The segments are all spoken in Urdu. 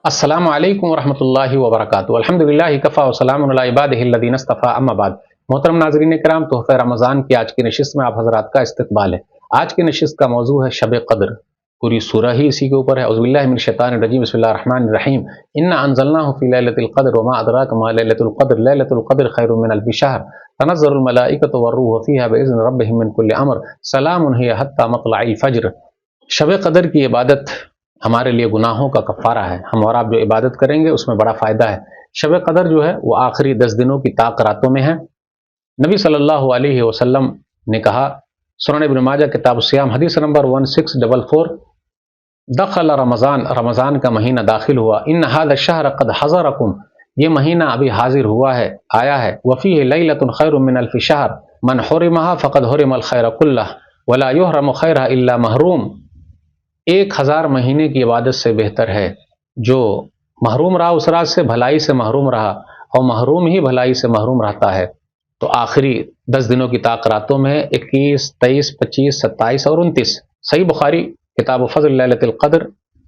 السلام علیکم ورحمۃ اللہ وبرکاتہ۔ الحمدللہ کفا وسلام علی عبادہ الذین اصطفیٰ، اما بعد۔ محترم ناظرین کرام، تحفہ رمضان کی آج کی نشست میں آپ حضرات کا استقبال ہے۔ آج کی نشست کا موضوع ہے شب قدر، پوری سورہ ہی اسی کے اوپر ہے۔ اعوذ باللہ من الشیطان الرجیم، بسم اللہ الرحمن الرحیم۔ انا انزلناہ فی لیلۃ القدر وما ادراک ما لیلۃ القدر، لیلۃ القدر خیر من الف شہر، تنزل الملائکۃ والروح فیہا باذن ربہم من کل امر، سلام ہی حتی مطلع الفجر۔ شب قدر کی عبادت ہمارے لیے گناہوں کا کفارہ ہے۔ ہم اور آپ جو عبادت کریں گے اس میں بڑا فائدہ ہے۔ شب قدر جو ہے وہ آخری 10 دنوں کی طاق راتوں میں ہے۔ نبی صلی اللہ علیہ وسلم نے کہا، سنن ابن ماجہ کتاب الصیام حدیث نمبر 1644، دخل رمضان، رمضان کا مہینہ داخل ہوا، ان هذا الشهر قد حضرکم، یہ مہینہ ابھی حاضر ہوا ہے، آیا ہے، وفیہ لیلۃ خیر من الف شہر، من حرمها فقد حرم الخیر کلہ ولا یحرم خیرہ الا محروم۔ 1000 مہینے کی عبادت سے بہتر ہے جو محروم رہا اس رات سے، بھلائی سے محروم رہا، اور محروم ہی بھلائی سے محروم رہتا ہے۔ تو آخری 10 دنوں کی طاق راتوں میں 21، 23، 25، 27 اور 29۔ صحیح بخاری کتاب فضل لیلۃ القدر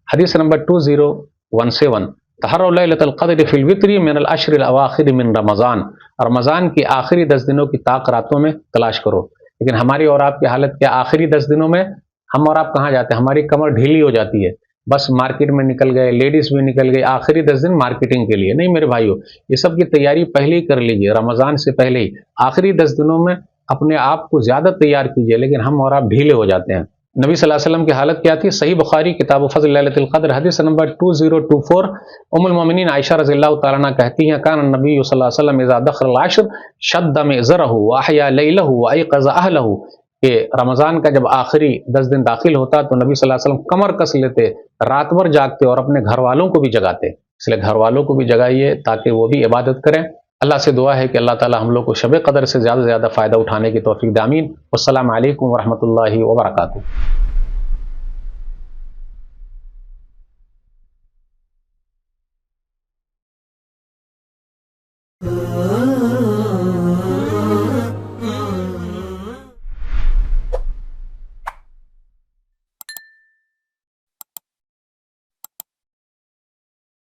حدیث نمبر 2017، تحروا لیلۃ القدر فی الوتر من العشر الاواخر من رمضان، رمضان کی آخری 10 دنوں کی طاق راتوں میں تلاش کرو۔ لیکن ہماری اور آپ کی حالت کیا؟ آخری 10 دنوں میں ہم اور آپ کہاں جاتے ہیں؟ ہماری کمر ڈھیلی ہو جاتی ہے، بس مارکیٹ میں نکل گئے، لیڈیز بھی نکل گئی، آخری 10 دن مارکیٹنگ کے لیے۔ نہیں میرے بھائیو، یہ سب کی تیاری پہلے ہی کر لیجئے، رمضان سے پہلے ہی۔ آخری 10 دنوں میں اپنے آپ کو زیادہ تیار کیجئے، لیکن ہم اور آپ ڈھیلے ہو جاتے ہیں۔ نبی صلی اللہ علیہ وسلم کی حالت کیا تھی؟ صحیح بخاری کتاب فضل لیلۃ القدر حدیث نمبر 2024، ام المومنین عائشہ رضی اللہ تعالیٰ عنہ کہتی ہیں، کان النبی صلی اللہ علیہ وسلم اذا دخل العشر شد مئزرہ واحیا لیلہ وایقظ اہلہ، کہ رمضان کا جب آخری 10 دن داخل ہوتا تو نبی صلی اللہ علیہ وسلم کمر کس لیتے، رات بھر جاگتے اور اپنے گھر والوں کو بھی جگاتے۔ اس لیے گھر والوں کو بھی جگائیے تاکہ وہ بھی عبادت کریں۔ اللہ سے دعا ہے کہ اللہ تعالی ہم لوگ کو شب قدر سے زیادہ سے زیادہ فائدہ اٹھانے کی توفیق دے، آمین۔ والسلام علیکم ورحمۃ اللہ وبرکاتہ۔